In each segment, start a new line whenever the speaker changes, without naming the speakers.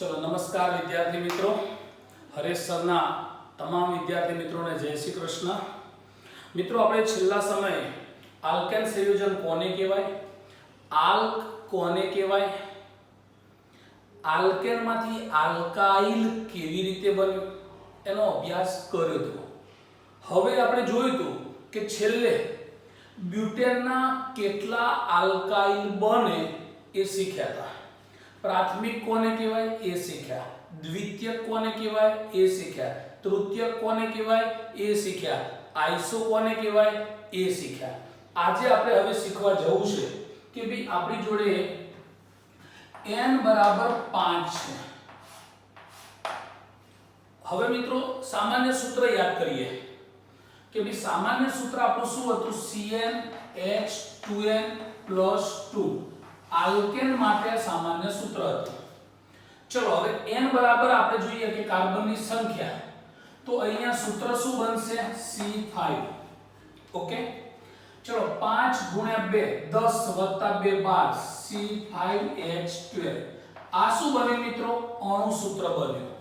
चलो नमस्कार विद्यार्थी मित्रों, हरेश सरना તમામ વિદ્યાર્થી મિત્રોને જય શ્રી કૃષ્ણ। મિત્રો આપણે છેલ્લા સમયે આલ્કેન સંયોજન કોને કહેવાય, આલ્ક કોને કહેવાય, આલ્કેનમાંથી આલ્કાઇલ કેવી રીતે બન્યું એનો અભ્યાસ કર્યો હતો। હવે આપણે જોયું હતું કે છેલ્લે બ્યુટેનના કેટલા આલ્કાઇલ બને એ શીખ્યા હતા। प्राथमिक कोने कहेवाय ए सीख्या, द्वितीयक कोने कहेवाय ए सीख्या, तृतीयक कोने कहेवाय ए सीख्या, आइसो कोने कहेवाय ए सीख्या। આજે આપણે હવે શીખવા જવું છે કે ભઈ આપણી જોડે n બરાબર 5 છે। હવે મિત્રો સામાન્ય સૂત્ર યાદ કરીએ કે ભઈ સામાન્ય સૂત્ર આપણું શું હતું, CnH2n + 2 આલ્કેન માટે સામાન્ય સૂત્ર હતું। ચલો હવે n બરાબર આપણે જોઈએ કે કાર્બનની સંખ્યા, તો અહીંયા સૂત્ર શું બનશે, C5। ઓકે, ચલો 5 × 2 10 + 2 12 C5H12। આ શું બન્યું મિત્રો, અણુ સૂત્ર બન્યું।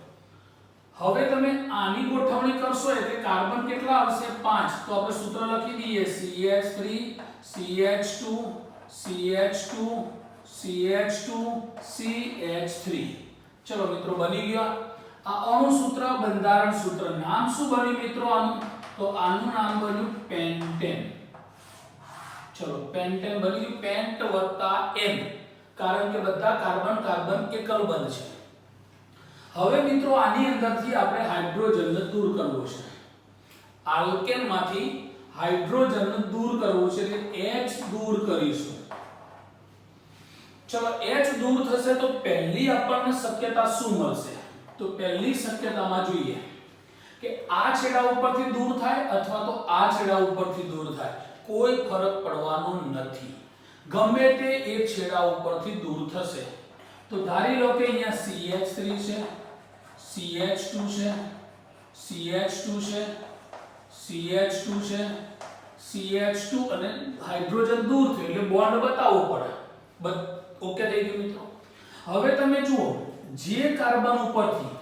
હવે તમે આની ગોઠવણી કરશો એટલે કાર્બન કેટલા આવશે, 5, તો આપણે સૂત્ર લખી દઈએ CH3 CH2 CH2 CH2 CH3। चलो મિત્રો બની ગયો। આ અણુ સૂત્ર, બંધારણ સૂત્ર, નામ શું બન્યું મિત્રો આનું, તો આનું નામ બન્યું પેન્ટેન। ચલો પેન્ટેન બની ગયું, પેન્ટ + n, કારણ કે બધા કાર્બન કાર્બન એકલ બંધ છે। હવે મિત્રો આની અંદરથી આપણે હાઇડ્રોજનને દૂર કરવું છે, આલ્કેનમાંથી હાઇડ્રોજનને દૂર કરવું છે એટલે H દૂર કરીશું। चलो H दूर થશે તો પહેલી આપણને શક્યતા શું મળશે, તો પહેલી શક્યતામાં જોઈએ કે આ છેડા ઉપરથી દૂર થાય અથવા તો આ છેડા ઉપરથી દૂર થાય, કોઈ ફરક પડવાનો નથી, ગમે તે એક છેડા ઉપરથી દૂર થશે। તો ધારી લો કે અહીંયા CH3 છે, CH2 છે, CH2 છે, CH2 છે, CH2 અને હાઇડ્રોજન દૂર થયું એટલે બોન્ડ બતાવવો પડે। ઓકે થઈ ગયું મિત્રો। હવે તમે જુઓ, જે કાર્બન ઉપરથી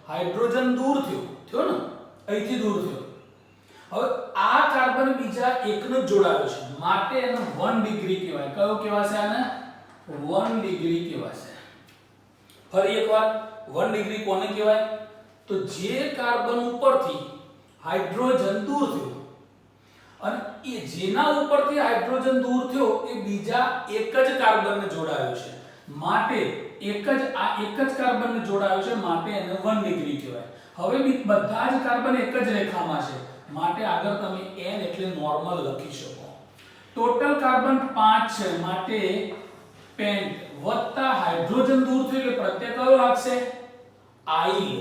હાઇડ્રોજન દૂર થયો ને, અહીંથી દૂર થયો, હવે આ કાર્બન બીજા એકને જોડાયો છે માટે એને 1 ડિગ્રી કહેવાય। કયો કહેવાશે આને, 1 ડિગ્રી કહેવાશે। ફરી એકવાર 1 ડિગ્રી કોને કહેવાય, તો જે કાર્બન ઉપરથી હાઇડ્રોજન દૂર થયો અને એ જેના ઉપરથી હાઇડ્રોજન દૂર થયો એ બીજા એક જ કાર્બનને જોડાયો છે માટે એક જ કાર્બનને જોડાયો છે માટે એને 1 ડિગ્રી કહેવાય। હવે બધા જ કાર્બન એક જ રેખામાં છે માટે આગળ તમે n એટલે નોર્મલ લખી શકો। ટોટલ કાર્બન 5 છે માટે પેન્ટ વત્તા હાઇડ્રોજન દૂર થયો એટલે પ્રત્યય કયો લાગશે, આઇલ,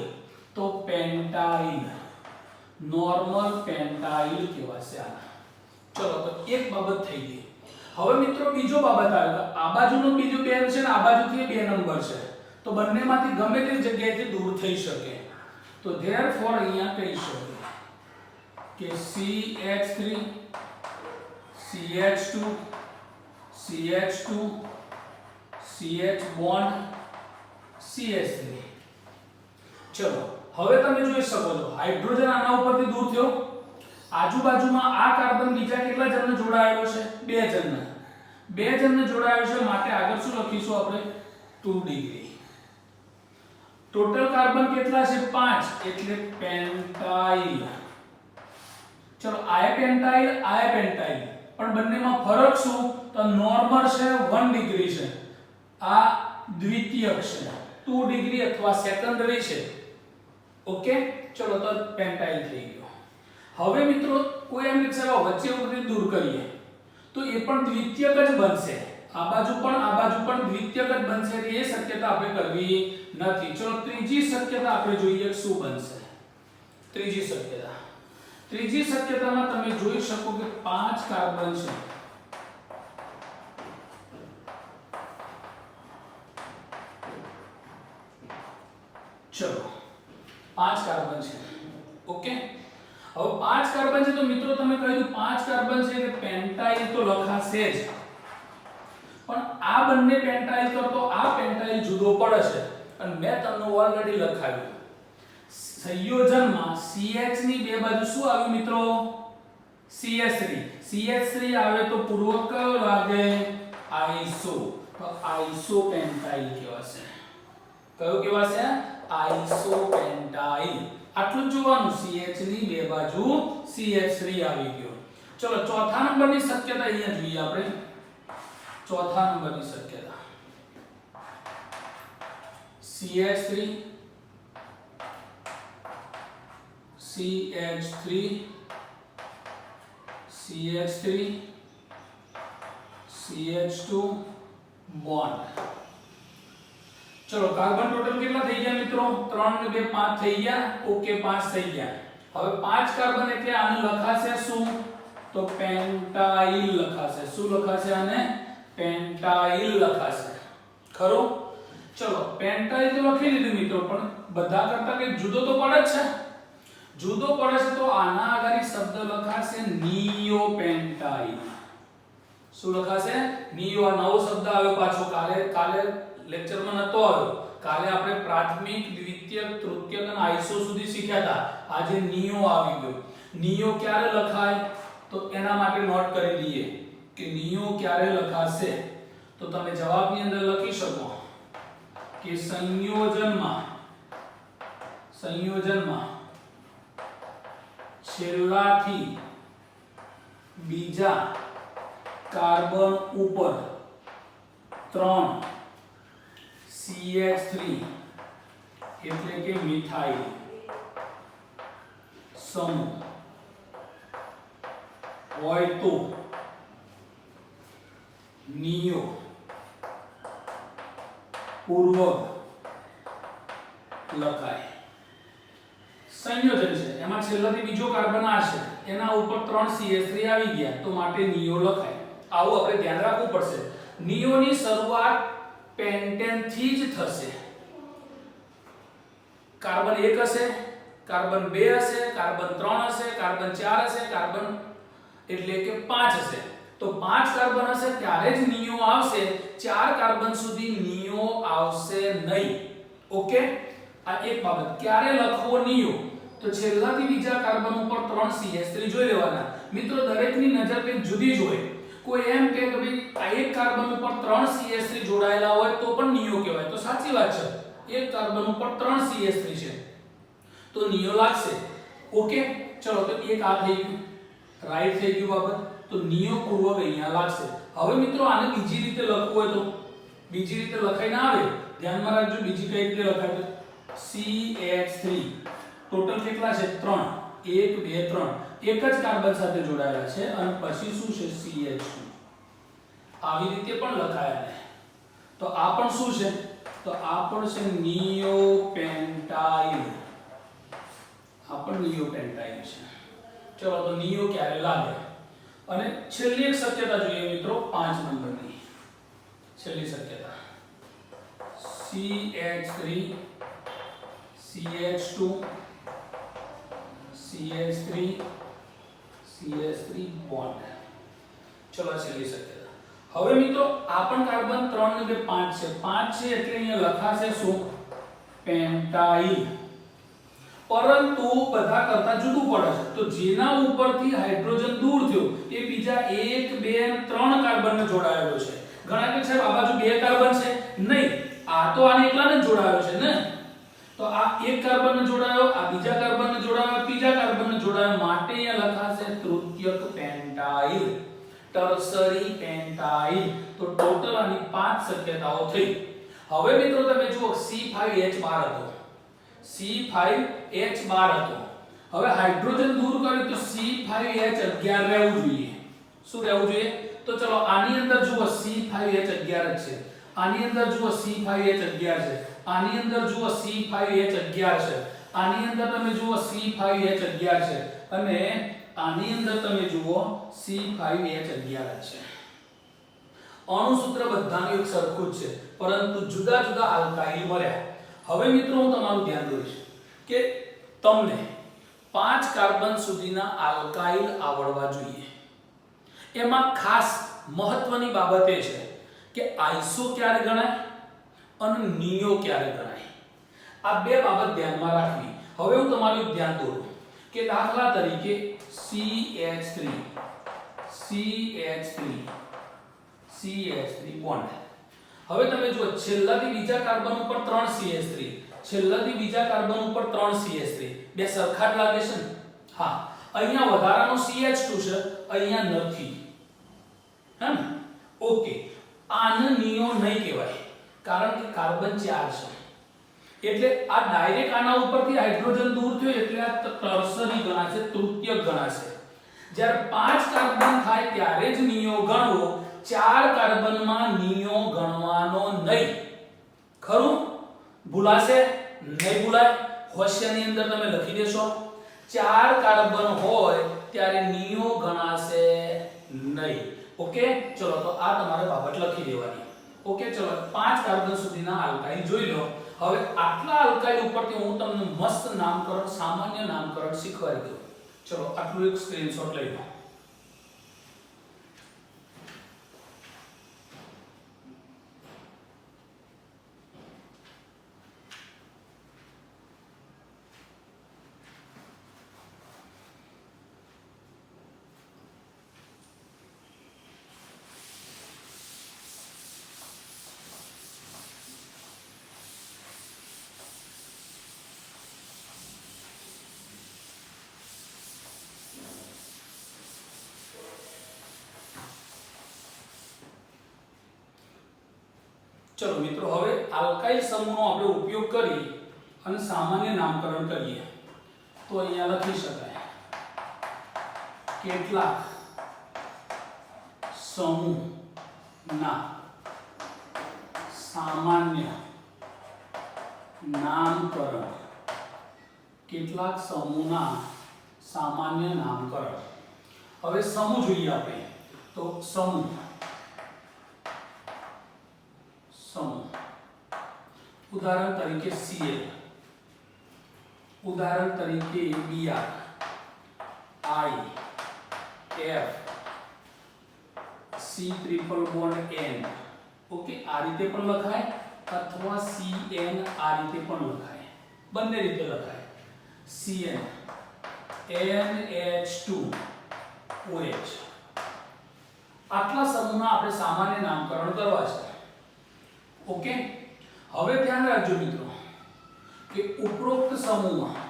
તો પેન્ટાઇલ, નોર્મલ પેન્ટાઇલ કહેવાશે આને। ચલો તો એક બાબત થઈ ગઈ। હવે મિત્રો બીજો બાબત આવે કે આ બાજુનો બીજો બેન છે ને આ બાજુથી 2 નંબર છે, તો બંનેમાંથી ગમે તે જગ્યાએથી દૂર થઈ શકે, તો ધેરફોર અહીંયા કહી શકીએ કે CH3 CH2 CH2 CH bond CH3। ચલો હવે તમે જોઈ શકો છો હાઇડ્રોજન આના ઉપરથી દૂર થયો, આજુબાજુમાં આ કાર્બન બીજા કેટલા જણને જોડાયેલો છે, 2 જણને જોડાયેલો છે માટે આગળ શું લખીશું આપણે, 2 ડિગ્રી। ટોટલ કાર્બન કેટલા છે, 5 એટલે પેન્ટાઇલ। ચલો આ પેન્ટાઇલ પણ બંનેમાં ફરક શું, તો નોર્મલ છે 1 ડિગ્રી છે, આ દ્વિતીયક છે 2 ડિગ્રી અથવા સેકન્ડરી છે। ઓકે, ચલો તો પેન્ટાઇલ થઈ ગયો। હવે મિત્રો કોઈ એમ લીધે વચ્ચે ઉપરથી દૂર કરીએ તો એ પણ દ્વિતીયક જ બનશે, આ બાજુ પણ દ્વિતીયક જ બનશે, એ શક્યતા આપણે કરવી નથી। ચલો ત્રીજી શક્યતા આપણે જોઈએ શું બનશે। ત્રીજી શક્યતામાં તમે જોઈ શકો કે 5 કાર્બન છે, ચલો 5 કાર્બન છે। ઓકે, હવે 5 કાર્બન છે તો મિત્રો તમે કહ્યું 5 કાર્બન છે એટલે પેન્ટાઇલ તો લખાશે જ, પણ આ બંને પેન્ટાઇલ કરતો આ પેન્ટાઇલ જુદો પડે છે અને મેં તમને ઓલરેડી લખાવ્યું સંયોજનમાં CH ની બે બાજુ શું આવ્યું મિત્રો CH3 આવે તો પૂર્વક કયો લાગે આઈસો તો આઈસોપેન્ટાઇલ કહેવાશે કયો કહેવાશે આઈસોપેન્ટાઇલ આટલું જ જોવાનું CH ની બે બાજુ CH3 આવી ગયો ચલો ચોથા નંબરની શક્યતા અહીંયા જોઈએ આપણે ચોથા નંબરની શક્યતા CH3 CH2 બોન્ડ ચલો કાર્બન ટોટલ કેટલા થઈ ગયા મિત્રો 3 ને 2 5 થઈ ગયા ઓકે 5 થઈ ગયા હવે 5 કાર્બન એટલે આને લખાશે શું તો પેન્ટાઇલ લખાશે શું લખાશે આને પેન્ટાઇલ લખાશે ખરું ચલો પેન્ટાઇલ તો લખી દીધું મિત્રો પણ બધા કરતા કંઈક જુદો તો પડે જ છે જુદો પડે છે તો આના આગળ શબ્દ લખાશે નિયોપેન્ટાઇલ શું લખાશે નિયો આ નવો શબ્દ આવ્યો પાછો કાલે લેક્ચરમાં નતો આવ્યો કાલે આપણે પ્રાથમિક દ્વિતીયક તૃતીયક અને આઈસો સુધી શીખ્યા હતા આજે નિયો આવી ગયો નિયો ક્યારે લખાય તો એના માટે નોટ કરી દઈએ કે નિયો ક્યારે લખાશે તો તમે જવાબની અંદર લખી શકો કે સંયોજનમાં છેલ્લાથી બીજા કાર્બન ઉપર 3 CH3 એટલે કે મિથાઇલ સમૂહ હોય તો નિયો પૂર્વક લખાય સંયોજન છે એમાં છેલ્લાથી બીજો કાર્બન આ છે એના ઉપર 3 CH3 આવી ગયા તો માટે નિયો લખાય આવું આપણે ધ્યાન રાખવું પડશે નિયોની શરૂઆત પેન્ટેન થી જ થશે કાર્બન 1 હશે કાર્બન 2 હશે કાર્બન 3 હશે કાર્બન 4 હશે કાર્બન એટલે કે 5 હશે તો 5 કાર્બન હશે ત્યારે જ નિયો આવશે 4 કાર્બન સુધી નિયો આવશે નહીં ઓકે આ એક બાબત ક્યારે લખવો નિયો તો છેલ્લાથી બીજા કાર્બન ઉપર 3 CH3 જોઈ લેવાના મિત્રો દરેકની નજર કંઈક જુદી જ હોય કોઈ એમ કે ભાઈ આ એક કાર્બન ઉપર 3 CH3 જોડાયેલા હોય તો પણ નિયો કહેવાય તો સાચી વાત છે એક કાર્બન ઉપર 3 CH3 છે તો નિયો લાગશે ઓકે ચલો તો એક આ થઈ ગયું રાઈટ થઈ ગયું બાબત તો નિયો પૂર્વક અહીંયા લાગશે હવે મિત્રો આને બીજી રીતે લખવું હોય તો બીજી રીતે લખાઈ ના આવે ધ્યાનમાં રાખજો બીજી કઈ રીતે લખાય તો CH3 ટોટલ કેટલા છે 3 1 2 3 એક જ કાર્બન સાથે જોડાયેલા છે અને પછી શું છે CH2 આવી રીતે પણ લખાય આને તો આ પણ શું છે તો આ પણ છે નિયોપેન્ટાઇલ આ પણ નિયોપેન્ટાઇલ છે ચલો તો નિયો ક્યારે લાગે અને છેલ્લી એક શક્યતા જોઈએ મિત્રો 5 નંબરની છેલ્લી શક્યતા CH3 CH2 CH3 બોન્ડ ચલો છેલ્લી શક્યતા હવે મિત્રો આ પણ કાર્બન 3 ને 2 5 છે 5 છે એટલે અહીંયા લખાશે શું પેન્ટાઇલ પરંતુ બધા કરતા જુદું પડે છે તો જેના ઉપરથી હાઇડ્રોજન દૂર થયો એ બીજા 1 2 અને 3 કાર્બનને જોડાયેલો છે ઘણા કે સાહેબ આ બાજુ 2 કાર્બન છે નહીં આ તો આને એકલાને જ જોડાયો છે ને તો આ એક કાર્બનને જોડાયો આ બીજા કાર્બનને જોડાયો ત્રીજા કાર્બનને જોડાયો માટે અહીંયા લખાશે તૃતીયક પેન્ટાઇલ ટર્સરી પેન્ટાઇલ તો ટોટલ આની 5 શક્યતાઓ થઈ હવે મિત્રો તમે જુઓ C5H12 હતો C5H12 હતો હવે હાઇડ્રોજન દૂર કર્યું તો C5H11 રહેવું જોઈએ શું રહેવું જોઈએ તો ચલો આની અંદર જુઓ C5H11 જ છે આની અંદર જુઓ C5H11 છે આની અંદર જુઓ C5H11 છે આની અંદર તમે જુઓ C5H11 છે અને આની અંદર તમે જુઓ C5H11 છે અણુ સૂત્ર બધાનું એક સરખું જ છે પરંતુ જુદા જુદા આલ્કાઇલ મળ્યા હવે મિત્રો હું તમારું ધ્યાન દોરીશ કે તમને 5 કાર્બન સુધીના આલ્કાઇલ આવડવા જોઈએ એમાં ખાસ મહત્વની બાબત એ છે કે આઈસો ક્યારે ગણાય અને નિયો ક્યારે ગણાય. આ બે બાબત ધ્યાનમાં રાખવી. હવે હું તમારું ધ્યાન દોરું કે દાખલા તરીકે CH3 બોન્ડ. હવે તમે જુઓ છેલ્લાથી બીજા કાર્બન ઉપર 3 CH3, છેલ્લાથી બીજા કાર્બન ઉપર 3 CH3, બે સરખા જ લાગે છે ને? હા, અહીંયા વધારાનો CH2 છે, અહીંયા નથી. હે ને? ઓકે, આને નિયો નહીં કહેવાય કારણ કે કાર્બન 4 છે. એટલે આ ડાયરેક્ટ આના ઉપરથી હાઇડ્રોજન દૂર થયો એટલે આ ટર્સરી ગણાશે, તૃતીયક ગણાશે. જ્યારે 5 કાર્બન થાય ત્યારે જ નિયો ગણવો, 4 કાર્બનમાં નિયો ગણવાનો નહીં. ખરું? ભૂલાશે? નહીં ભૂલાય. હોશિયારની અંદર તમે લખી દેશો 4 કાર્બન હોય ત્યારે નિયો ગણાશે નહીં. ઓકે, ચલો તો આ તમારે બાબત લખી દેવાની. ઓકે, ચલો 5 કાર્બન સુધીના આલ્કાઇલ જોઈ લો. હવે આટલા આલ્કાઇલ ઉપરથી હું તમને મસ્ત નામકરણ, સામાન્ય નામકરણ શીખવાડી દઉં. ચલો આટલું એક સ્ક્રીનશોટ લઈ લો. ચલો મિત્રો, હવે આલ્કાઇલ સમૂહનો આપણે ઉપયોગ કરી અને સામાન્ય નામકરણ કરીએ. તો અહીંયા લખી શકાય કેટલાક સમૂહના સામાન્ય નામકરણ. કેટલાક સમૂહના સામાન્ય નામકરણ. હવે સમૂહ જોઈએ આપણે. તો સમૂહ ઉદાહરણ તરીકે Cl, ઉદાહરણ તરીકે Br, I, F, C triple bond N. Okay, આ રીતે પણ લખાય અથવા Cn આ રીતે પણ લખાય, બંને રીતે લખાય. Cn, NH2OH. આટલા સમૂહના આપણે સામાન્ય નામકરણ કરવા છે. ઓકે, હવે ધ્યાન રાખજો મિત્રો કે ઉપરોક્ત સમૂહના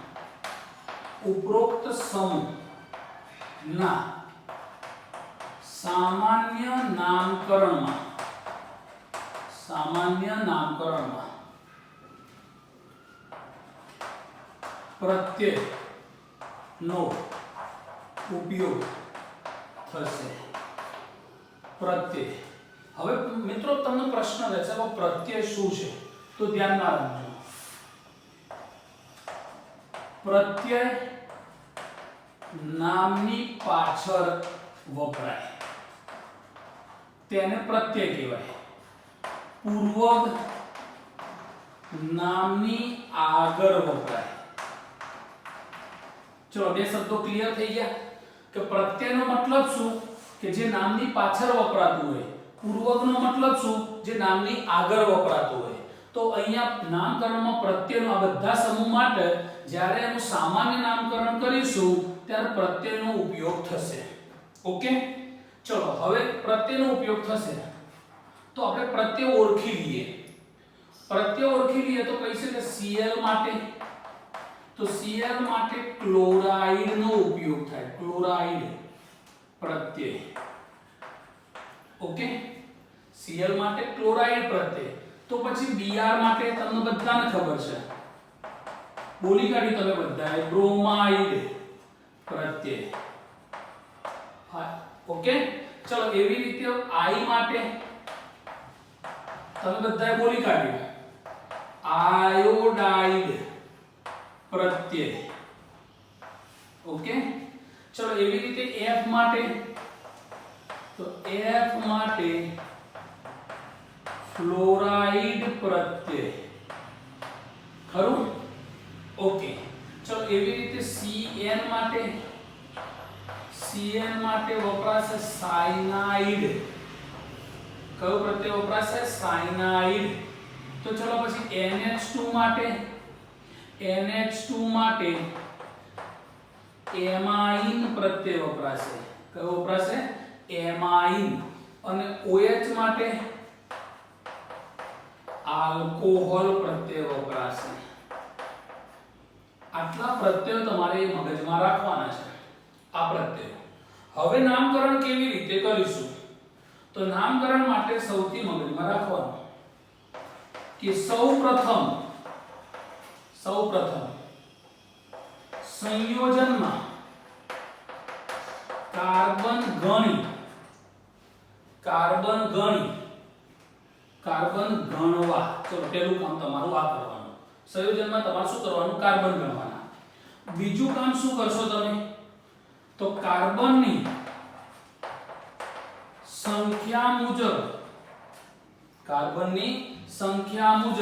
સામાન્ય નામકરણમાં પ્રત્યયનો ઉપયોગ થશે. પ્રત્યય. હવે મિત્રો તમને પ્રશ્ન રહેશે કે પ્રત્યય શું છે? તો ધ્યાનમાં રાખજો. પ્રત્યય નામની પાછળ વપરાય તેને પ્રત્યય કહેવાય. પૂર્વક નામની આગળ વપરાય. ચલો બે શબ્દો ક્લિયર થઈ ગયા કે પ્રત્યયનો મતલબ શું કે જે નામની પાછળ વપરાતું હોય, પૂર્વકનો મતલબ શું જે નામની આગળ વપરાતું હોય. તો અહીંયા નામકરણમાં પ્રત્યયનો આ બધા સમૂહ માટે જ્યારે એનું સામાન્ય નામકરણ કરીશું ત્યારે પ્રત્યયનો ઉપયોગ થશે. ઓકે, ચલો હવે પ્રત્યયનો ઉપયોગ થશે તો આપણે પ્રત્યય ઓળખી લઈએ. પ્રત્યય ઓળખી લઈએ તો કહીશું કે Cl માટે, તો Cl માટે ક્લોરાઇડ નો ઉપયોગ થાય. ક્લોરાઇડ પ્રત્યય. ઓકે, Cl માટે ક્લોરાઇડ પ્રત્યય. તો પછી Br માટે તમને બધાને ખબર છે, બોલી કાઢી તમે બધાએ, બ્રોમાઇડ પ્રત્યય. હા, ઓકે, ચલો એવી રીતે I માટે તમે બધાએ બોલી કાઢ્યું, આયોડાઇડ પ્રત્યય. ઓકે, ચલો એવી રીતે F માટે, તો F માટે ફ્લોરાઇડ પ્રત્યય. ખરું? ઓકે, ચલો એવી રીતે Cn માટે વપરાશે સાયનાઇડ. કયો પ્રત્યય વપરાશે? સાયનાઇડ. તો ચલો પછી NH2 માટે એમાઇન પ્રત્યય વપરાશે. કયો વપરાશે? એમાઇન. અને OH માટે આલ્કોહોલ પ્રત્યય વપરાશે. આટલા પ્રત્યયો તમારે મગજમાં રાખવાના છે. આ પ્રત્યયો. હવે નામકરણ કેવી રીતે કરીશું? તો નામકરણ માટે સૌથી મગજમાં રાખવાનું કે સૌપ્રથમ સંયોજનમાં કાર્બન ગણવા. ચલો પહેલું કામ તમારું આ કરવાનું. સંયોજનમાં તમારે શું કરવાનું? કાર્બન ગણવાના. બીજું કામ શું કરશો તમે? તો કાર્બનની સંખ્યા મુજબ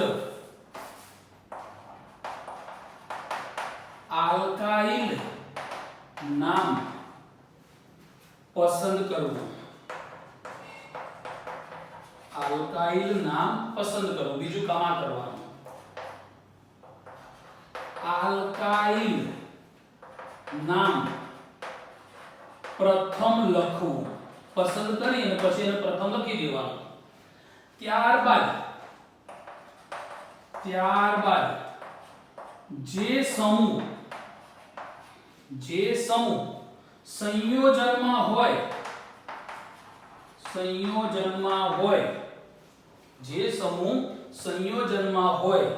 આલ્કાઇલ નામ પસંદ કરવું. બીજું કામ આ કરવાનું. આલ્કાઇલ નામ પ્રથમ લખવું. પસંદ કરી અને પછી એને પ્રથમ લખી દેવાનું. ત્યારબાદ જે સમૂહ સંયોજનમાં હોય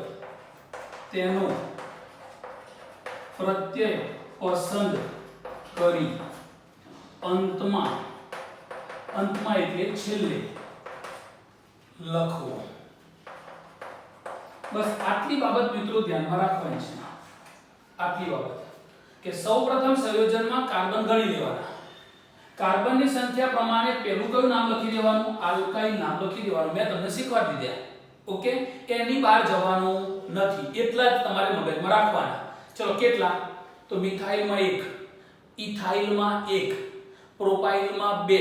તેનો પ્રત્યય પસંદ કરી અંતમાં એટલે છેલ્લે લખવો. બસ આટલી બાબત મિત્રો ધ્યાનમાં રાખવાની છે. આટલી બાબત કે સૌપ્રથમ સંયોજનમાં કાર્બન ગણી લેવાના. કાર્બનની સંખ્યા પ્રમાણે પહેલું કયું નામ લખી દેવાનું? આલ્કાઇલ નામ લખી દેવાનું. મેં તમને શીખવાડી દીધા. ઓકે, એની બહાર જવાનું નથી. એટલા જ તમારે મગજમાં રાખવાના. ચલો કેટલા? તો મિથાઇલમાં 1, ઇથાઇલમાં 1, પ્રોપાઇલમાં 2,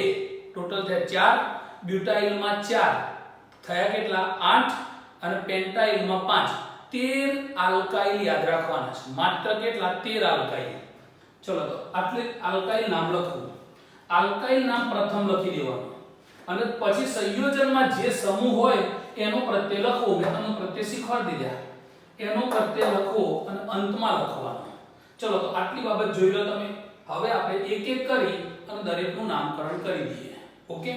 ટોટલ થયા 4, બ્યુટાઇલમાં 4 થયા કેટલા? 8 અને પેન્ટાઇલમાં 5. 13 આલ્કાઇલ યાદ રાખવાના છે. માત્ર કેટલા? 13 આલ્કાઇલ. ચલો તો આટલે આલ્કાઇલ નામ લખવું. આલ્કાઇલ નામ પ્રથમ લખી દેવાનું અને પછી સંયોજનમાં જે સમૂહ હોય એનો પ્રત્યય લખવો. મેં તમને પ્રત્યય શીખવાડી દીધા. એનો પ્રત્યય લખવો અને અંતમાં લખવાનો. ચલો તો આટલી બાબત જોઈ લો તમે. હવે આપણે એક એક કરી અને દરેકનું નામકરણ કરી દઈએ. ઓકે,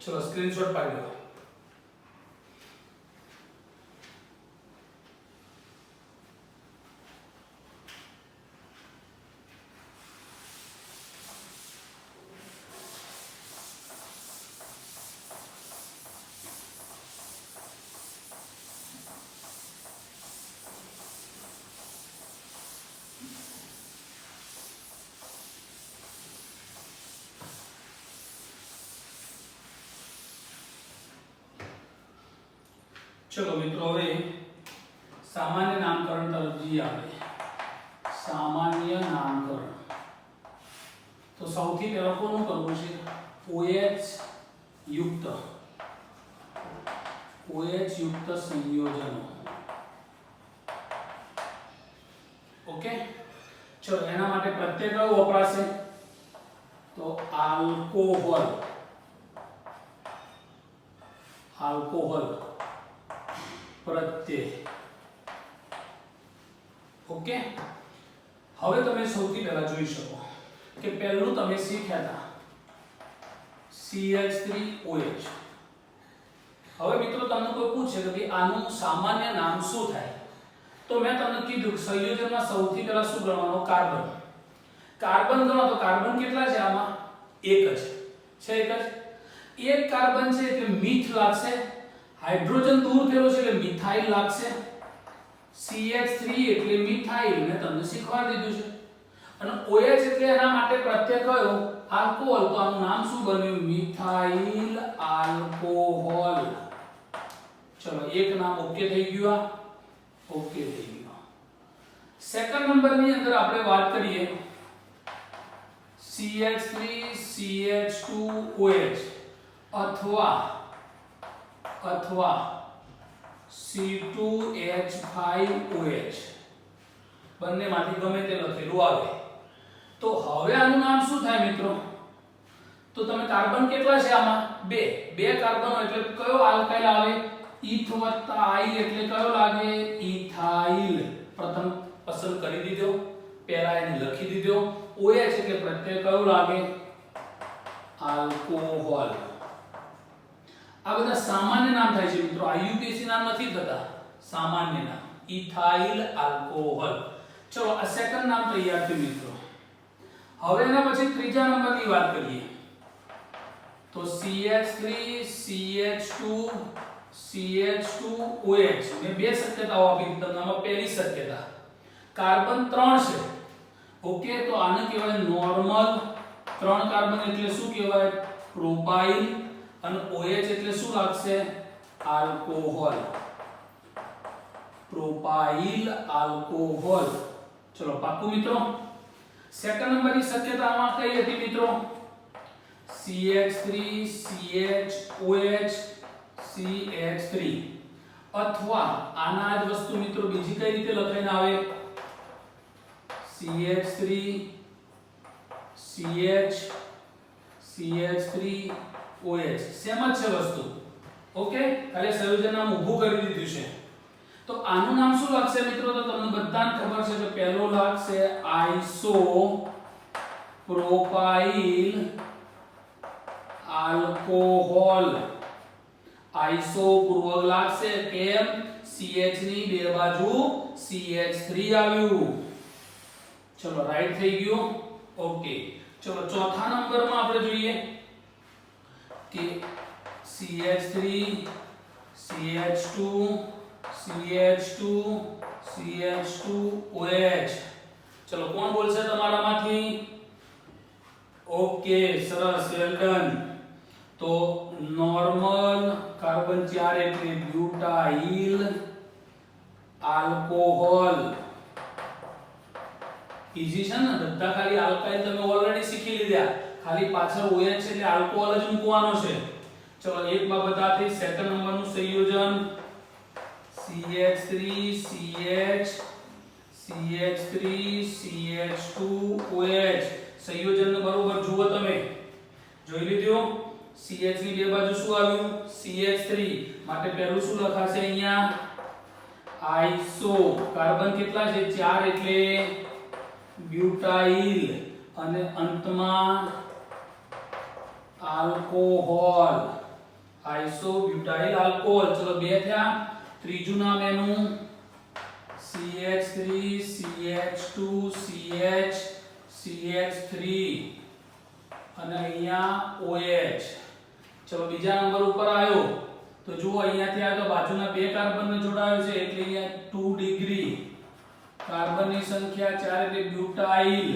ચલો સ્ક્રીનશોટ પાડી લો. चलो मित्रों હવે સામાન્ય નામકરણ તરફ જઈએ આપણે. સામાન્ય નામકરણ તો સૌથી પહેલા કોનું કરવું છે? OH યુક્ત સંયોજનો. ઓકે, ચલો એના માટે પ્રત્યય કયો વપરાશે? તો આલ્કોહોલ પ્રત્યય. ઓકે, હવે તમે સૌથી પહેલા જોઈ શકો કે પહેલું તમે શીખ્યા હતા CH3OH. હવે મિત્રો તમને કોઈ પૂછે કે આનું સામાન્ય નામ શું થાય? તો મેં તમને કીધું કે સંયોજનમાં સૌથી પહેલા શું ગણવાનું? કાર્બન ગણો. તો કાર્બન કેટલા છે આમાં? એક જ છે. એક કાર્બન છે એટલે મીથ લાગશે. હાઇડ્રોજન દૂર થયેલો છે એટલે મિથાઇલ લાગશે. CH3 એટલે મિથાઇલ, મેં તમને શીખવાડી દીધું છે. અને OH એટલે એના માટે પ્રત્યય કયો? આલ્કોહોલ. તો આનું નામ શું બન્યું? Methyl alcohol. ચલો એક નામ ઓકે થઈ ગયું. ઓકે થઈ ગયું. સેકન્ડ નંબરની અંદર આપણે વાત કરીએ CH3CH2OH અથવા અથવા C2H5OH બંનેમાંથી ગમે તે લખેલું આવે. તો હવે આનું નામ શું થાય મિત્રો? તો તમે કાર્બન કેટલા છે આમાં? બે કાર્બનો એટલે કયો આલ્કાઇલ આવે? ઇથ વત્તા આઇલ એટલે કયો લાગે? ઇથાઇલ. પ્રથમ પસંદ કરી દીધો, પહેલા એને લખી દીધો. OH એટલે પ્રત્યય કયો લાગે? આલ્કોહોલ. આ બધા સામાન્ય નામ થાય છે મિત્રો, IUPAC નામ નથી થતા, સામાન્ય નામ. Ethyl alcohol. ચલો આ સેકન્ડ નામ તૈયાર થયું મિત્રો. હવે એના પછી ત્રીજા નંબરની વાત કરીએ તો CH3 CH2 CH2OH. મેં બે શક્યતાઓ આપી તમને. આમાં પહેલી શક્યતા કાર્બન 3 છે. ઓકે, તો આને કહેવાય નોર્મલ. 3 કાર્બન એટલે શું કહેવાય? પ્રોપાઇલ. અને OH એટલે શું લાગશે? આલ્કોહોલ. Propyl alcohol. ચલો પાક્કું મિત્રો. સેકન્ડ નંબરની શક્યતામાં કઈ હતી મિત્રો? CH3 CHOH CH3. અથવા આના જ વસ્તુ મિત્રો બીજી કઈ રીતે લખાઈને આવે? CH3 CH CH3OH. સેમ જ છે વસ્તુ. ઓકે, ખાલી સંયોજન નામ ઊભું કરી દીધું છે. તો આનું નામ શું લાગશે મિત્રો? તો તમને બધાને ખબર છે કે પહેલો લાગશે આઇસો પ્રોપાઇલ આલ્કોહોલ. આઇસો પૂર્વક લાગશે. કેમ? CH ની બે બાજુ CH3 આવ્યું. ચલો રાઈટ થઈ ગયું. ઓકે, ચલો ચોથા નંબરમાં આપણે જોઈએ કે CH3 CH2 CH2 CH2OH. ચલો કોણ બોલશે તમારામાંથી? ઓકે, સરસ, વેલ ડન. તો નોર્મલ કાર્બન 4 એટલે બ્યુટાઇલ આલ્કોહોલ. ઈઝી છે ને? બધા ખાલી આલ્કાઇલ તમે ઓલરેડી શીખી લીધા, ખાલી પાછળ OH એટલે આલ્કોહોલ જ મૂકવાનો છે. ચલો એક બાબત આ થઈ. સેકન્ડ નંબરનું સંયોજન CH3 CH CH3 CH2OH. સંયોજનને બરોબર જુઓ તમે. જોઈ લીધું? CH ની બે બાજુ શું આવ્યું? CH3. માટે પહેલું શું લખાશે અહીંયા? આઇસો. કાર્બન કેટલા છે? 4 એટલે બ્યુટાઇલ. અને અંતમાં આલ્કોહોલ. Iso butyl alcohol. ચલો બે થયા. ત્રીજું નામ એનું CH3 CH2 CH CH3 અને અહીંયા OH. ચલો બીજા નંબર ઉપર આવ્યો તો જુઓ અહીંયાથી આ તો બાજુના બે કાર્બનને જોડાયો છે એટલે અહીંયા 2 ડિગ્રી. કાર્બનની સંખ્યા 4 એટલે બ્યુટાઇલ.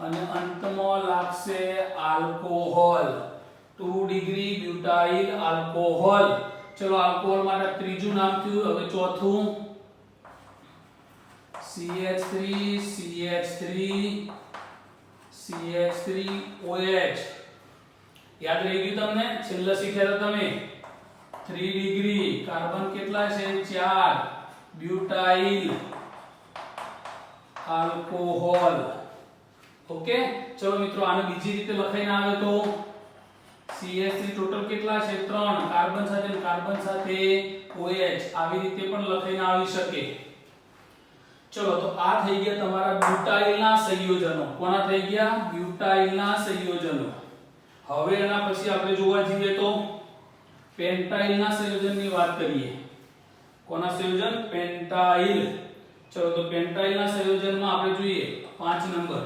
અને અંતમાં લાગશે આલ્કોહોલ. 2 degree butyl alcohol. ચલો આલ્કોહોલ માટે ત્રીજું નામ થયું. હવે ચોથું CH3 CH3 CH3OH. યાદ રહી ગયું તમને? છેલ્લે શીખ્યા હતા તમે. 3 ડિગ્રી. કાર્બન કેટલા છે? 4. Butyl alcohol. ઓકે, ચલો મિત્રો આને બીજી રીતે લખાઈને આવે તો CH3 ટોટલ કેટલા છે? 3. કાર્બન સાથે OH. આવી રીતે પણ લખાઈને આવી શકે. ચલો તો આ થઈ ગયા તમારા બ્યુટાઇલના સંયોજનો. કોના થઈ ગયા? બ્યુટાઇલના સંયોજનો. હવે એના પછી આપણે જોવા જઈએ તો પેન્ટાઇલના સંયોજનની વાત કરીએ. કોના સંયોજન? પેન્ટાઇલ. ચલો તો પેન્ટાઇલના સંયોજનમાં આપણે જોઈએ 5 નંબર.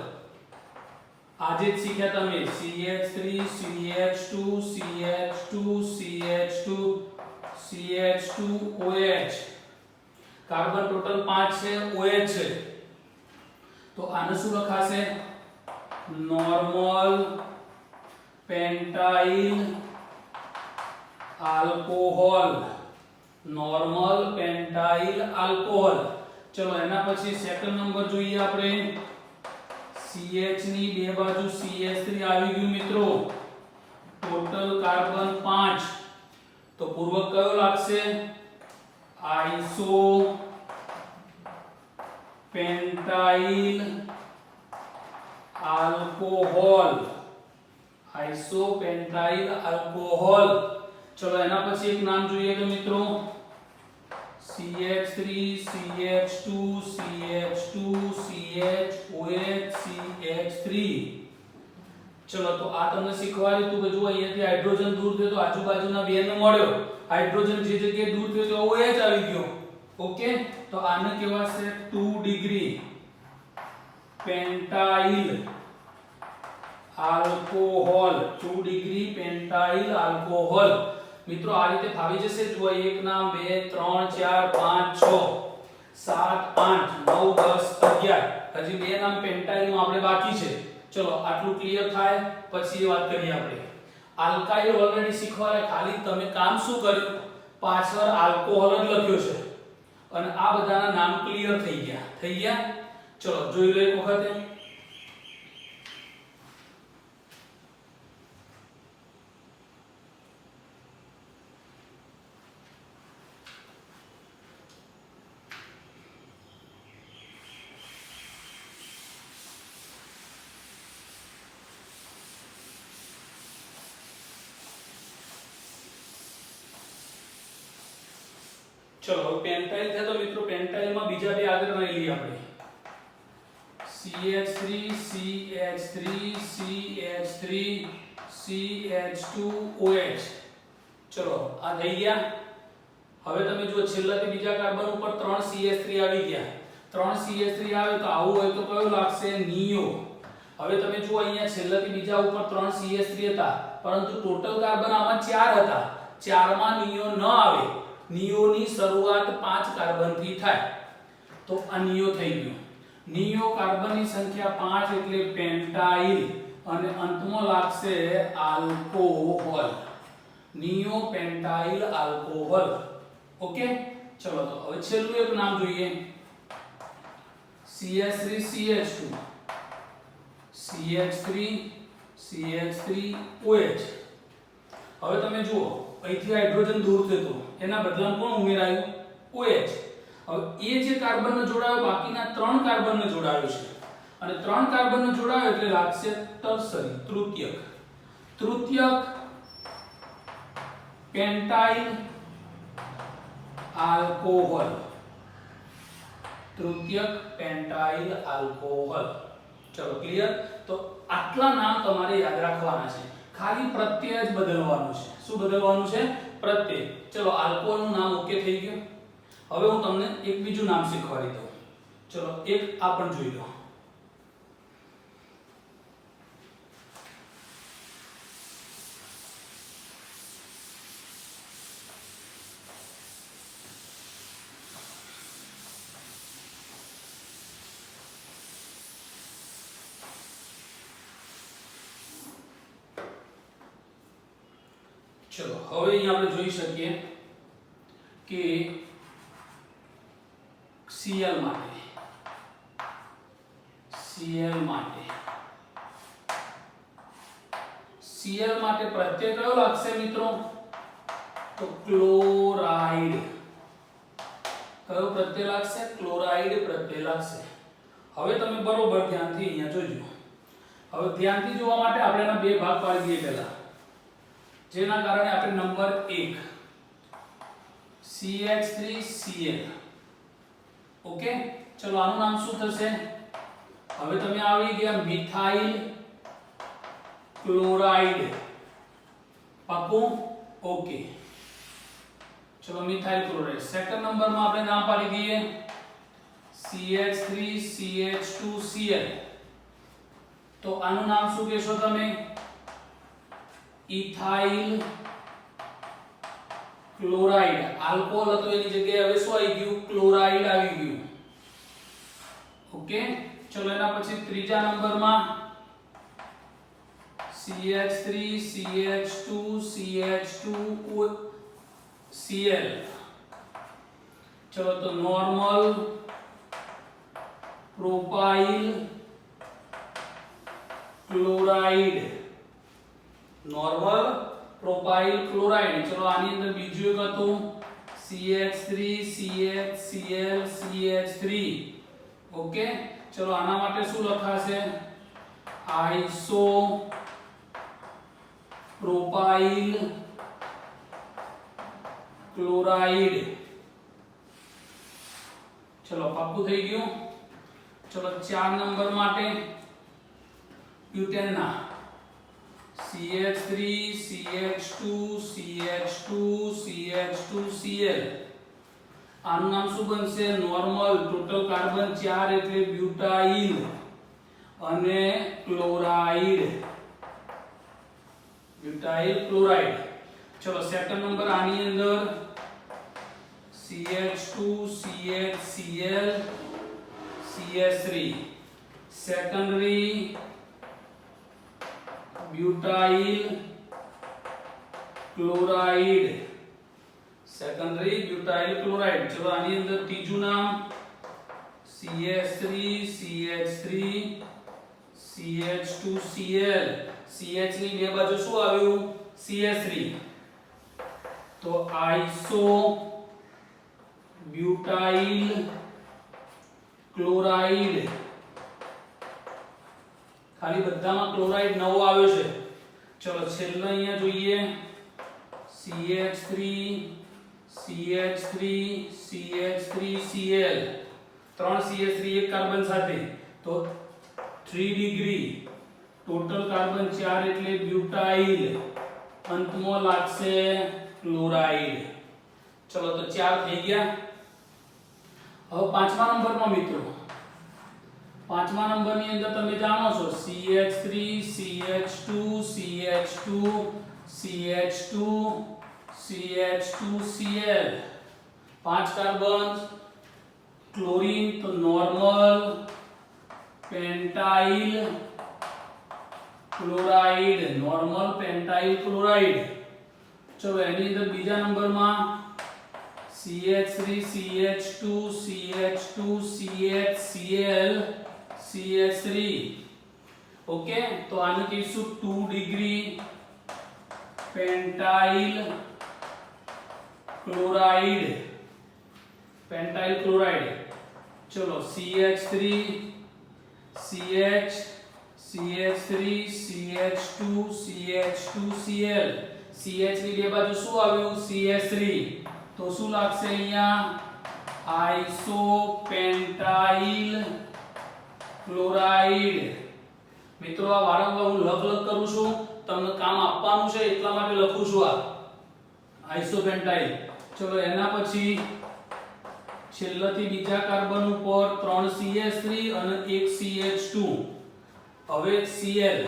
આજે જ શીખ્યા તમે CH3 CH2 CH2 CH2 CH2OH. Carbon total 5 છે, OH છે. તો આને શું લખાશે? Normal pentyl alcohol. Normal pentyl alcohol. ચલો એના પછી સેકન્ડ નંબર જોઈએ આપણે. CH ની બે બાજુ CH3 આવી ગયું મિત્રો. Total carbon 5. તો તો પૂર્વક કયો લાગશે? Iso પેન્ટાઇલ alcohol, iso પેન્ટાઇલ alcohol. ચલો એના પછી એક નામ જોઈએ કે મિત્રો CH3 CH2 CH2 CHOH CH3। ચલો તો આ તમને શીખવાડ્યું હતું કે જો અહીંયાથી હાઇડ્રોજન દૂર થયો તો આજુબાજુના બે ને મળ્યો, હાઇડ્રોજન જે જગ્યાએ દૂર થયો તો OH આવી ગયો। ઓકે, તો આને કહેવાશે 2 ડિગ્રી પેન્ટાઇલ આલ્કોહોલ, 2 ડિગ્રી પેન્ટાઇલ આલ્કોહોલ। મિત્રો આ રીતે ફાવી જશે। જો 1 નામ 2 3 4 5 6 7 8 9 10 11 હજી બે નામ પેન્ટાઇલ માં આપણે બાકી છે। ચલો આટલું ક્લિયર થાય પછી વાત કરીએ આપણે આલ્કાઇલ। ઓલરેડી શીખવાય, ખાલી તમે કામ શું કર્યું, પાછળ આલ્કોહોલ જ લખ્યો છે અને આ બધાના નામ ક્લિયર થઈ ગયા। ચલો જોઈ લો એક વખત। चलो पेंटाइल थे तो मित्रों पेंटाइल में बीजा भी आगे नहीं लिए आपने CH3 CH3 CH3 CH2OH। चलो आ થઈ ગયા। હવે તમે જો છેલ્લાથી બીજા કાર્બન ઉપર 3 CH3 આવી ગયા, 3 CH3 આવે તો આવું હોય તો કયો લાગશે? નિયો। હવે તમે જો અહીંયા છેલ્લાથી બીજા ઉપર 3 CH3 હતા પરંતુ ટોટલ કાર્બન આમાં 4 હતા, 4 માં નિયો ન આવે। નિયોની શરૂઆત 5 કાર્બનથી થાય તો આ નિયો થઈ ગયો। નિયો કાર્બનની સંખ્યા 5 એટલે પેન્ટાઇલ અને અંતમાં લાગશે આલ્કોહોલ, નિયો પેન્ટાઇલ આલ્કોહોલ। ઓકે, ચલો તો હવે છેલ્લું એક નામ જોઈએ CH3 CH2 CH3 CH3OH। હવે તમે જુઓ અહીંથી હાઇડ્રોજન દૂર થયો એના બદલામાં કોણ ઉમેરાયું? OH। હવે એ જે કાર્બનને જોડાયો બાકીના 3 કાર્બનને જોડાયો છે અને 3 કાર્બનને જોડાયો એટલે લાગશે ટર્સરી, તૃતીયક। તૃતીયક પેન્ટાઇલ આલ્કોહોલ, તૃતીયક પેન્ટાઇલ આલ્કોહોલ। ચલો ક્લિયર। તો આટલા નામ તમારે યાદ રાખવાના છે, ખાલી પ્રત્યય જ બદલવાનું છે। શું બદલવાનું છે? પ્રત્યય। ચલો આલ્કોહોલ નું નામ ઓકે થઈ ગયું। હવે હું તમને એક બીજું નામ શીખવાડી દઉં। ચલો એક આ પણ જોઈ લો। चलो હવે અહીં આપણે જોઈ શકીએ કે Cl માટે પ્રત્યય કયો લાગશે મિત્રો? તો ક્લોરાઇડ। કયો પ્રત્યય લાગશે? ક્લોરાઇડ પ્રત્યય લાગશે। હવે તમે બરોબર ધ્યાનથી અહીંયા જોજો। હવે ધ્યાનથી જોવા માટે આપણે એના બે ભાગ પાડી દઈએ પહેલા, જેના કારણે આપણે નંબર 1 CH3Cl। ઓકે, ચલો આનું નામ શું થશે? હવે તમે આવી ગયા મિથાઇલ ક્લોરાઇડ। પાકું? ઓકે, ચલો મિથાઇલ ક્લોરાઇડ। સેકન્ડ નંબર માં આપણે નામ પાડી દઈએ CH3CH2Cl। તો આનું નામ શું કહેશો તમે? Ethyl chloride. આલ્કોહોલ હતો એની જગ્યાએ હવે શું આવી ગયું? ક્લોરાઇડ આવી ગયું। ઓકે, ચલો એના પછી ત્રીજા નંબરમાં CH3CH2CH2Cl। ચલો તો normal propyl chloride, normal propyl chloride. ચલો આની અંદર બીજું એક હતું CH3 CHCl CH3. ઓકે, ચલો આના માટે શું લખાશે? Iso propyl chloride. ચલો પાકું થઈ ગયું. ચલો 4 નંબર માટે બ્યુટેનના CH3 CH2 CH2 CH2Cl. આનું નામ શું બનશે? નોર્મલ. ટોટલ કાર્બન 4 એટલે બ્યુટાઇલ અને ક્લોરાઇડ. Butyl chloride. ચલો સેકન્ડ નંબર આની અંદર CH2 CHCl CH3 secondary butyl chloride. Secondary butyl chloride. चलो आनी अंदर तीजू नाम CH3 CH3 CH2Cl. CH ની બે બાજુ શું આવ્યું? CH3. તો આઇસો ब्यूटाइल क्लोराइड. खाली बधाમાં ક્લોરાઇડ નવો આવ્યો છે. ચલો છેલ્લે અહીંયા જોઈએ CH3 CH3 CH3Cl. ત્રણ CH3 એક કાર્બન સાથે તો 3 ડિગ્રી. ટોટલ કાર્બન 4 એટલે બ્યુટાઇલ. અંતમાં લાગશે ક્લોરાઇડ. ચલો તો 4 થઈ ગયા. હવે પાંચમા નંબરમાં મિત્રો, પાંચમા નંબરની અંદર તમે જાણો છો CH3 CH2 CH2 CH2 CH2Cl. 5 carbon. Chlorine તો normal pentyl chloride. Normal pentyl chloride. ચલો એની અંદર બીજા નંબરમાં CH3 CH2 CH2 CHCl CH3. Okay, तो आने कहीશું 2 degree pentyl chloride. Pentyl chloride. चलो CH3 CH CH3 CH2 CH2Cl. CH ની બે બાજુ શું આવ્યું? CH3. તો શું લાગશે અહીંયા? આઇસોપેન્ટાઇલ ક્લોરાઇડ. મિત્રો આ વારંવાર હું લખ કરું છું, તમને કામ આપવાનું છે એટલા માટે લખું છું આ આઇસોપેન્ટાઇલ. ચલો એના પછી છેલ્લેથી બીજા કાર્બન ઉપર 3 CH3 અને 1 CH2. હવે Cl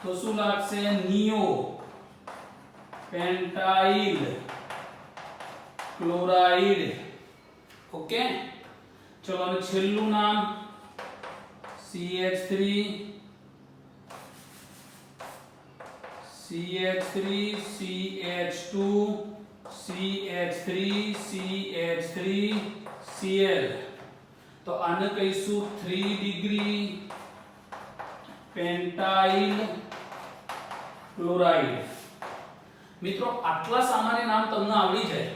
તો શું લાગશે? Neo પેન્ટાઇલ chloride. ओके, चलो અને છેલ્લું નામ CH3 CH3 CH2 CH3 CH3Cl. તો આને કહીશું 3 ડિગ્રી પેન્ટાઇલ ક્લોરાઇડ. મિત્રો આટલા સામાન્ય નામ તમને આવડી જાય,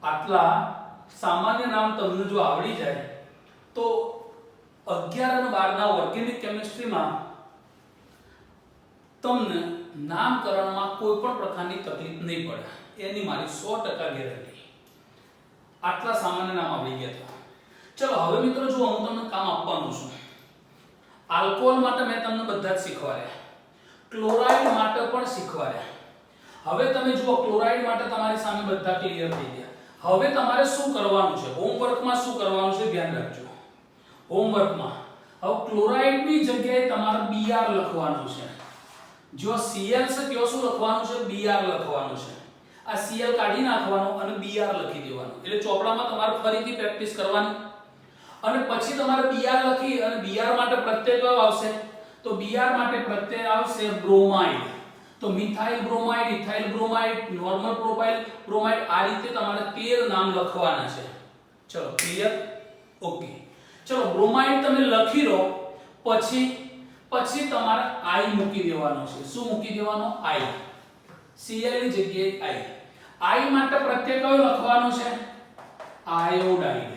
આટલા સામાન્ય નામ તમને જો આવડી જાય તો 11 અને 12 ના ઓર્ગેનિક કેમિસ્ટ્રીમાં તમને નામકરણમાં કોઈ પણ પ્રકારની તકલીફ નહીં પડે. એની મારી 100% ગેરંટી. આટલા સામાન્ય નામ આવડી ગયા તો ચલો હવે મિત્રો જો હું તમને કામ આપવાનું છું. આલ્કોહોલ માટે મેં તમને બધા જ શીખવાડ્યા, ક્લોરાઇડ માટે પણ શીખવાડ્યા. હવે તમે જુઓ ક્લોરાઇડ માટે તમારી સામે બધા ક્લિયર થઈ ગયા. હવે તમારે શું કરવાનું છે? હોમવર્કમાં શું કરવાનું છે ધ્યાન રાખજો. હોમવર્કમાં હવે ક્લોરાઇડની જગ્યાએ તમારે Br લખવાનું છે. જો Cl છે ત્યાં શું લખવાનું છે? Br લખવાનું છે. આ Cl કાઢી નાખવાનું અને Br લખી દેવાનું. એટલે ચોપડામાં તમારે ફરીથી પ્રેક્ટિસ કરવાની. અને પછી તમારે Br લખી અને Br માટે પ્રત્યય કયો આવશે? તો Br માટે પ્રત્યય આવશે બ્રોમાઇડ. તો methyl bromide, ethyl bromide, normal propyl bromide, આ રીતે તમારે 13 નામ લખવાના છે. ચલો ક્લિયર? ઓકે. ચલો બ્રોમાઇડ તમે લખી લો પછી તમારે I મૂકી દેવાનો છે. શું મૂકી દેવાનો? I. Cl ની જગ્યાએ I માટે પ્રત્યય કયો લખવાનો છે આયોડાઇડ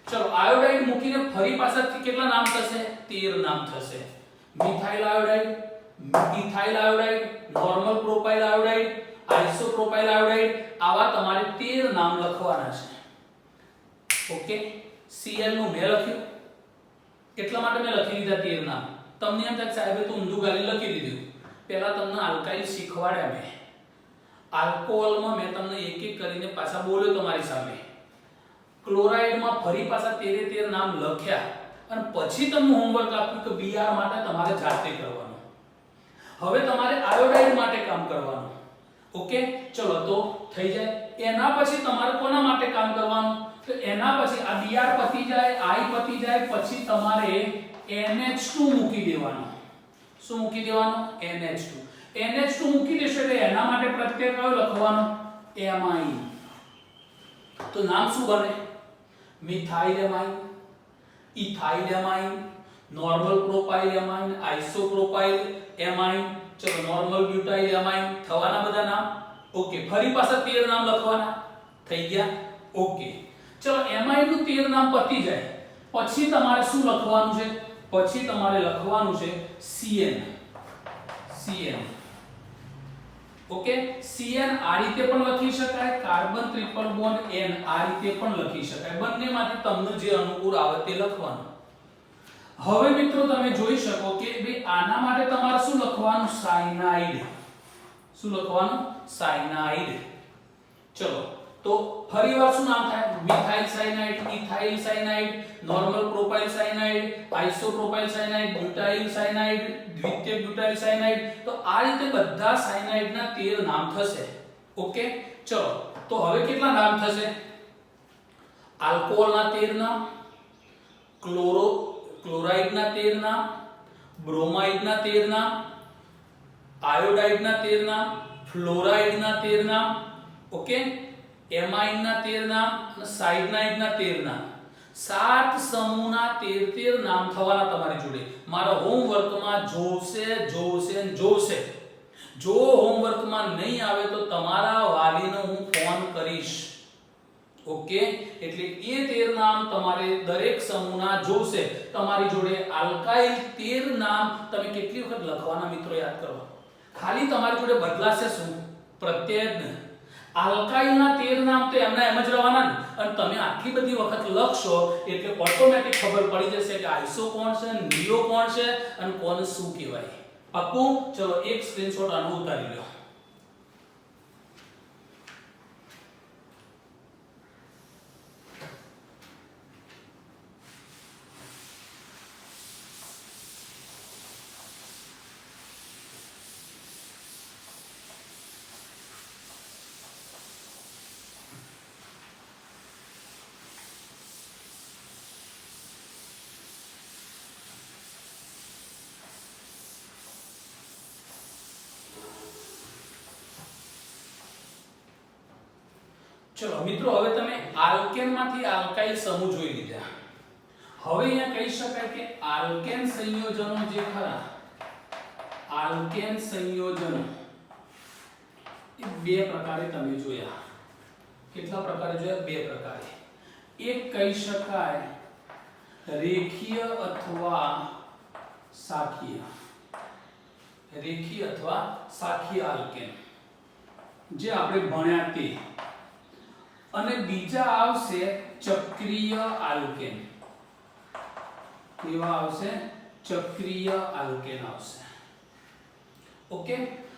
ચલો આયોડાઇડ મૂકીને ફરી પાછળથી કેટલા નામ થશે 13 નામ થશે methyl iodide ethyl iodide normal propyl iodide isopropyl iodide આવા તમારે 13 નામ લખવાના છે ઓકે Cl નું મેં લખ્યું કેટલા માટે મેં લખી લીધા 13 નામ તમને એમ થાય સાહેબે તો ઊંધું ગાલી લખી દીધું પહેલા તમને આલ્કાઇલ શીખવાડ્યા મેં આલ્કોહોલમાં મેં તમને એક એક કરીને પાછા બોલ્યો તમારી સામે ક્લોરાઇડમાં ફરી પાછા 13 નામ લખ્યા અને પછી તમને હોમવર્ક આપ્યું કે Br માટે તમારે જાતે કરવાનું હવે તમારે આયોડાઇડ માટે કામ કરવાનું ઓકે ચલો તો થઈ જાય એના પછી તમારે કોના માટે કામ કરવાનું તો એના પછી આ Br પતી જાય I પતી જાય પછી તમારે NH2 મૂકી દેવાનો શું મૂકી દેવાનો NH2 મૂકી દેશો એટલે એના માટે પ્રત્યય કયો લખવાનો એમાઇન તો નામ શું બને methyl amine ethyl amine normal propyl amine isopropyl amine ચલો નોર્મલ બ્યુટાઇલ એમાઇન થવાના બધા નામ ઓકે ફરી પાછા 13 નામ લખવાના થઈ ગયા ઓકે ચલો એમાઇન નું 13 નામ પતી જાય પછી તમારે શું લખવાનું છે પછી તમારે લખવાનું છે CN ઓકે CN આ રીતે પણ લખી શકાય કાર્બન ટ્રિપલ બોન્ડ N આ રીતે પણ લખી શકાય બંનેમાંથી તમને જે અનુકૂળ આવે તે લખવાનું હવે મિત્રો તમે જોઈ શકો કે બે આના માટે તમારે શું લખવાનું સાયનાઇડ ચલો તો ફરીવાર શું નામ થાય methyl cyanide ethyl cyanide normal propyl cyanide isopropyl cyanide butyl cyanide દ્વિતીય બ્યુટાઇલ સાયનાઇડ તો આ રીતે બધા સાયનાઇડના 13 નામ થશે ઓકે ચલો તો હવે કેટલા નામ થશે આલ્કોહોલના 13 નામ ક્લોરાઇડના 13 નામ બ્રોમાઇડના 13 નામ આયોડાઇડના 13 નામ ફ્લોરાઇડના 13 નામ ઓકે એમાઇનના 13 નામ અને સાયનાઇડના 13 નામ 7 સમૂહના 13 નામ થવાના તમારી જોડે મારા હોમવર્કમાં જોશે જો હોમવર્કમાં નહીં આવે તો તમારા વાલીને હું ફોન કરીશ ઓકે એટલે એ 13 નામ તમારે દરેક સમૂહના જોશે તમારી જોડે આલ્કાઇલ 13 નામ તમે કેટલી વખત લખવાના મિત્રો યાદ કરો ખાલી તમારી જોડે બદલાશે શું પ્રત્યય આલ્કાઇલના 13 નામ તો એમના એમ જ રહેવાના ને અને તમે આટલી બધી વખત લખશો એટલે ઓટોમેટિક ખબર પડી જશે કે આઇસો કોણ છે નિયો કોણ છે અને કોને શું કહેવાય પાક્કું ચલો એક સ્ક્રીનશોટ આનો ઉતારી લો ચલો મિત્રો હવે તમે આલ્કેન માંથી આલ્કાઇલ સમૂહ જોઈ લીધા હવે અહીંયા કહી શકાય કે આલ્કેન સંયોજનો જે ખરા આલ્કેન સંયોજનો એ બે પ્રકારે તમે જોયા કેટલા પ્રકારે જોયા બે પ્રકારે એક કહી શકાય રેખીય અથવા શાખીય આલ્કેન જે આપણે ભણ્યા તે અને બીજા આવશે ચક્રીય આલ્કેન કેવા આવશે ચક્રીય આલ્કેન આવશે ઓકે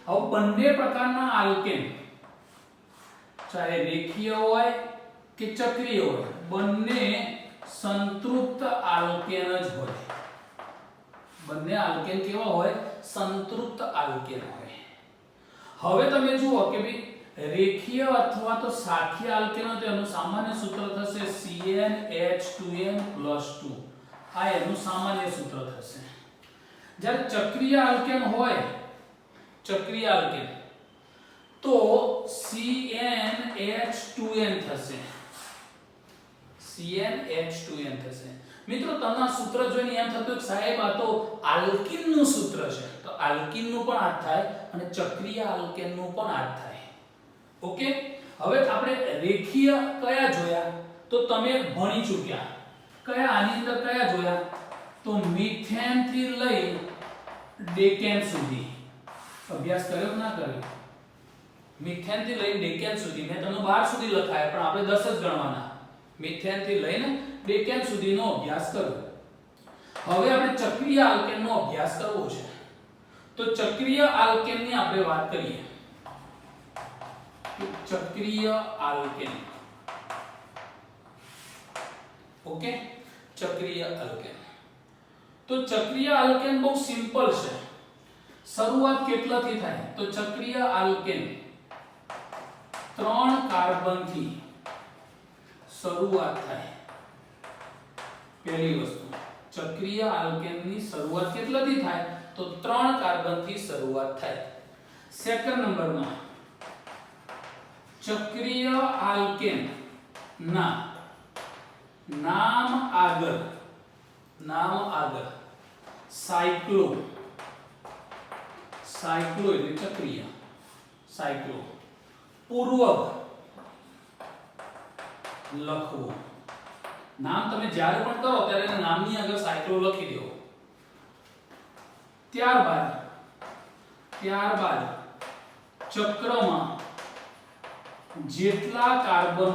હવે બંને પ્રકારના આલ્કેન ચાહે રેખીય હોય કે ચક્રીય હોય બંને સંતૃપ્ત આલ્કેન જ હોય બંને આલ્કેન કેવા હોય સંતૃપ્ત આલ્કેન હોય હવે તમે જુઓ કે ભાઈ રેખીય અથવા તો શાખીય આલ્કેનો તેનું સામાન્ય સૂત્ર થશે CnH2n+2 આ એનું સામાન્ય સૂત્ર થશે જ્યારે ચક્રીય આલ્કેન હોય ચક્રીય આલ્કેન તો CnH2n થશે CnH2n થશે મિત્રો તમને આ સૂત્ર જોઈને એમ થતું કે સાહેબ આ તો આલ્કીન નું સૂત્ર છે, તો આલ્કીન નું પણ આ થાય અને ચક્રીય આલ્કેન નું પણ આ થાય. ઓકે, હવે આપણે રેખીય કયા જોયા તો તમે ભણી ચૂક્યા. કયા આની અંદર કયા જોયા તો મિથેન થી લઈ ડેકેન સુધી. અભ્યાસ કર્યો ના કર્યો? મિથેન થી લઈ ડેકેન સુધી મેં તમને 12 સુધી લખાયા, પણ આપણે 10 જ ગણવાના. મિથેન થી લઈને ડેકેન સુધીનો અભ્યાસ કરો. હવે આપણે ચક્રીય આલ્કેન નો અભ્યાસ કરવો છે. તો ચક્રીય આલ્કેન ની આપણે વાત કરીએ. ચક્રીય આલ્કેન. ઓકે, ચક્રીય આલ્કેન. તો ચક્રીય આલ્કેન બહુ સિમ્પલ છે. શરૂઆત કેટલાથી થાય તો ચક્રીય આલ્કેન 3 કાર્બન થી શરૂઆત થાય. પહેલી વસ્તુ, ચક્રીય આલ્કેન ની શરૂઆત કેટલાથી થાય તો 3 કાર્બન થી શરૂઆત થાય. સેકન્ડ નંબરમાં ચક્રીય આલ્કેન ના નામ આગળ સાયક્લો એટલે ચક્રીય સાયક્લો પૂર્વક લખવો. નામ તમે જ્યારે પણ કરો ત્યારે એના નામની આગળ સાયક્લો લખી દેવો. ત્યારબાદ ચક્રમાં જેટલા કાર્બન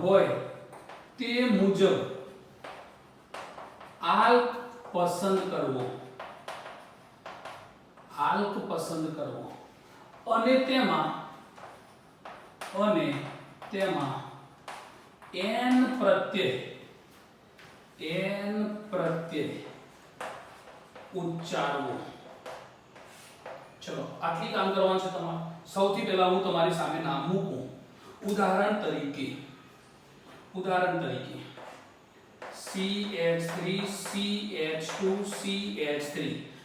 હોય તે મુજબ આલ્ક પસંદ કરવો અને તેમાં n પ્રત્યય ઉચ્ચારવો. ચલો આટલી કામ કરવાનું છે તમારે. સૌથી પહેલા હું તમારી સામે નામ મૂકું. ઉદાહરણ તરીકે CH3 CH2 CH3.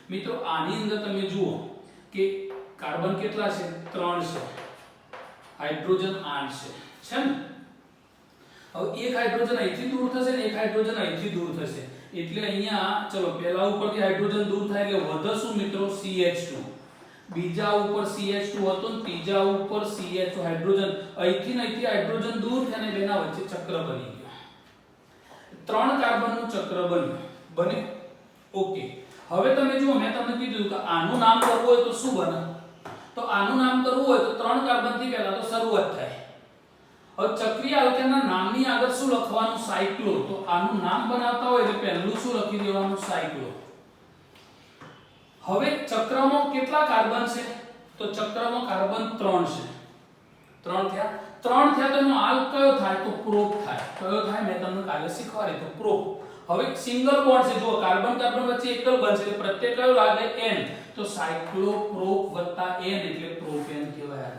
મિત્રો આની અંદર તમે જુઓ કે કાર્બન કેટલા છે 3 છે, હાઇડ્રોજન 8 છે ને. હવે એક હાઇડ્રોજન અહીંથી દૂર થશે ને એક હાઇડ્રોજન અહીંથી દૂર થશે, એટલે અહીંયા ચલો પહેલા ઉપરથી હાઇડ્રોજન દૂર થાય એટલે વધે શું મિત્રો CH2. બીજા ઉપર CH2 હતો ને ત્રીજા ઉપર CH2 હાઇડ્રોજન અહીંથી હાઇડ્રોજન દૂર થઈને બેના વચ્ચે ચક્ર બની ગયો. 3 કાર્બનનું ચક્ર બને. ઓકે, હવે તમે જુઓ મેં તમને કીધું કે આનું નામ કરવું હોય તો શું બને? તો આનું નામ કરવું હોય તો 3 કાર્બન થી પહેલા તો શરૂઆત થાય. હવે ચક્રીય આલ્કેનના નામની આગળ શું લખવાનું? સાયક્લો. તો આનું નામ બનાવતા હોય એટલે પહેલું શું લખી દેવાનું? સાયક્લો. હવે ચક્રમાં કેટલા કાર્બન છે? તો ચક્રમાં કાર્બન 3 છે. 3 થયા તો એનો આલ્ક કયો થાય? તો પ્રોપ થાય. કયો થાય? મેં તમને કાલે શીખવાડ્યું તો પ્રોપ. હવે સિંગલ બોન્ડ છે, જો કાર્બન વચ્ચે એકલ બનશે એટલે પ્રત્યય કયો લાગે? n. તો સાયક્લોપ્રોપ + n એટલે પ્રોપેન કહેવાય.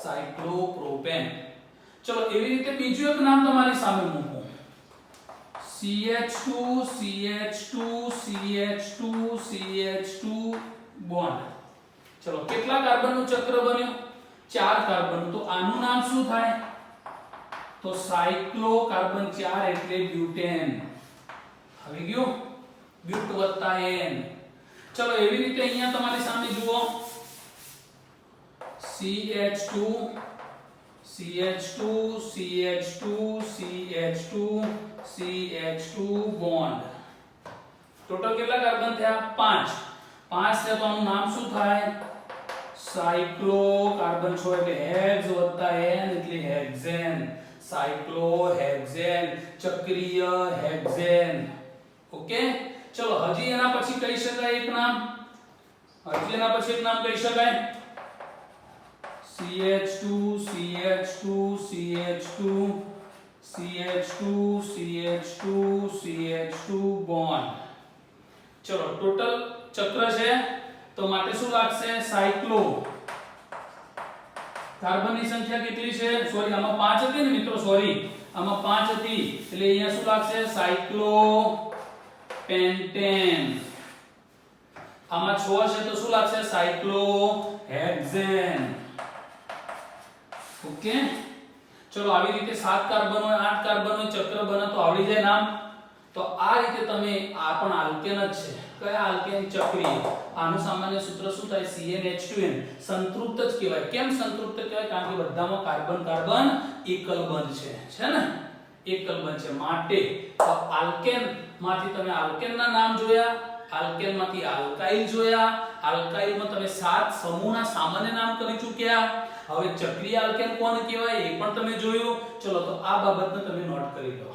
સાયક્લોપ્રોપેન. ચલો એવી રીતે બીજું એક નામ તમારી સામે મૂકો. CH2 CH2 CH2 CH2 bond. ચલો કેટલા કાર્બનનું ચક્ર બન્યું? 4 કાર્બન. તો આનું નામ શું થાય? તો સાયક્લો કાર્બન 4 એટલે બ્યુટેન. આવી ગયું? બ્યુટ + n. ચલો એવી રીતે અહીંયા તમારી સામે જુઓ CH2 CH2 CH2 CH2 CH2 bond. Total કેટલા કાર્બન થયા? 5 થયા. તો આનું નામ શું થાય? સાયક્લો કાર્બન 6 એટલે હેક્સ + n એટલે હેક્સેન. સાયક્લોહેક્સેન, ચક્રીય હેક્સેન. ઓકે, ચલો હજી એના પછી કહી શકાય એક નામ. કહી શકાય CH2 CH2 CH2 CH2 CH2 CH2 bond. ચલો ટોટલ ચક્ર છે તો માટે શું લાગશે? સાયક્લો. કાર્બનની સંખ્યા કેટલી છે? સોરી આમાં 5 હતી ને મિત્રો, આમાં 5 હતી એટલે અહીંયા શું લાગશે? સાયક્લો પેન્ટેન. આમાં 6 છે તો શું લાગશે? સાયક્લો હેક્સેન. ઓકે, ચલો આવી રીતે 7 કાર્બન હોય 8 કાર્બન હોય ચક્ર બને તો આવડી જાય નામ. તો આ રીતે તમે આ પણ આલ્કેન જ છે. કયા આલ્કેન? ચક્રીય. આનું સામાન્ય સૂત્ર શું થાય? CnH2n. સંતૃપ્ત જ કહેવાય. કેમ સંતૃપ્ત કહેવાય? કારણ કે બધામાં કાર્બન કાર્બન એકલ બંધ છે ને? એકલ બંધ છે માટે તો આલ્કેન માંથી તમે આલ્કેનના નામ જોયા, આલ્કેન માંથી આલ્કાઇલ જોયા, આલ્કાઇલ માં તમે 7 સમૂહના સામાન્ય નામ કરી ચૂક્યા. હવે ચક્રીય આલ્કેન કોને કહેવાય એ પણ તમે જોયું. ચલો તો આ બાબતને તમે નોટ કરી લો.